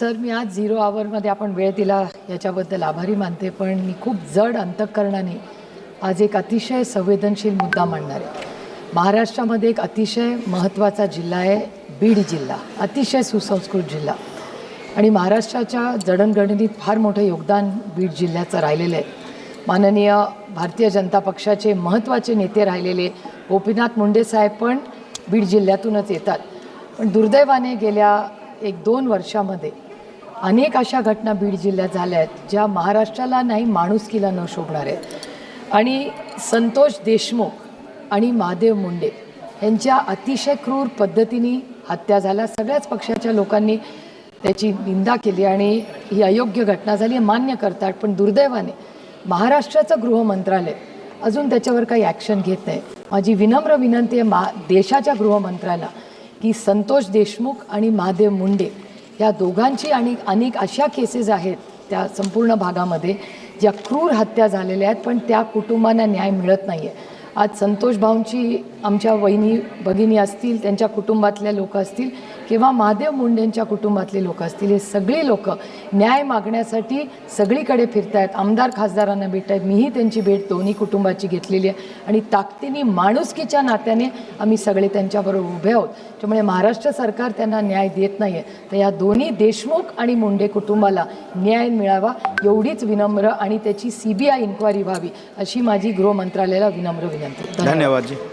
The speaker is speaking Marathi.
सर, मी आज 0 आवरमध्ये आपण वेळ दिला याच्याबद्दल आभारी मानते, पण मी खूप जड अंतःकरणाने आज एक अतिशय संवेदनशील मुद्दा मांडणार आहे. महाराष्ट्रामध्ये एक अतिशय महत्त्वाचा जिल्हा आहे बीड जिल्हा, अतिशय सुसंस्कृत जिल्हा, आणि महाराष्ट्राच्या जडणघडणीत फार मोठं योगदान बीड जिल्ह्याचं राहिलेलं आहे. माननीय भारतीय जनता पक्षाचे महत्त्वाचे नेते राहिलेले गोपीनाथ मुंडे साहेब पण बीड जिल्ह्यातूनच येतात. पण दुर्दैवाने गेल्या 1-2 वर्षामध्ये अनेक अशा घटना बीड जिल्ह्यात झाल्या आहेत ज्या महाराष्ट्राला नाही माणुसकीला न शोभणार आहेत. आणि संतोष देशमुख आणि महादेव मुंडे यांच्या अतिशय क्रूर पद्धतीने हत्या झाल्या. सगळ्याच पक्षाच्या लोकांनी त्याची निंदा केली आणि ही अयोग्य घटना झाली हे मान्य करतात. पण दुर्दैवाने महाराष्ट्राचं गृह मंत्रालय अजून त्याच्यावर काही ॲक्शन घेत नाही. माझी विनम्र विनंती आहे देशाच्या गृहमंत्र्याला की संतोष देशमुख आणि महादेव मुंडे या दोघांची आणि अनेक अशा केसेस आहेत त्या संपूर्ण भागामध्ये ज्या क्रूर हत्या झालेल्या आहेत, पण त्या कुटुंबांना न्याय मिळत नाही आहे. आज संतोष भाऊंची आमच्या वहिनी भगिनी असतील, त्यांच्या कुटुंबातले लोक असतील किंवा महादेव मुंडेंच्या कुटुंबातले लोक असतील, हे सगळी लोक न्याय मागण्यासाठी सगळीकडे फिरत आहेत, आमदार खासदारांना भेटत आहेत. मीही त्यांची भेट दोन्ही कुटुंबाची घेतलेली आहे आणि ताकदीने माणुसकीच्या नात्याने आम्ही सगळे त्यांच्याबरोबर उभे आहोत. त्यामुळे महाराष्ट्र सरकार त्यांना न्याय देत नाही आहे, तर या दोन्ही देशमुख आणि मुंडे कुटुंबाला न्याय मिळावा एवढीच विनम्र आणि त्याची CBI इन्क्वायरी व्हावी अशी माझी गृह मंत्रालयाला विनम्र विनंती. धन्यवाद जी.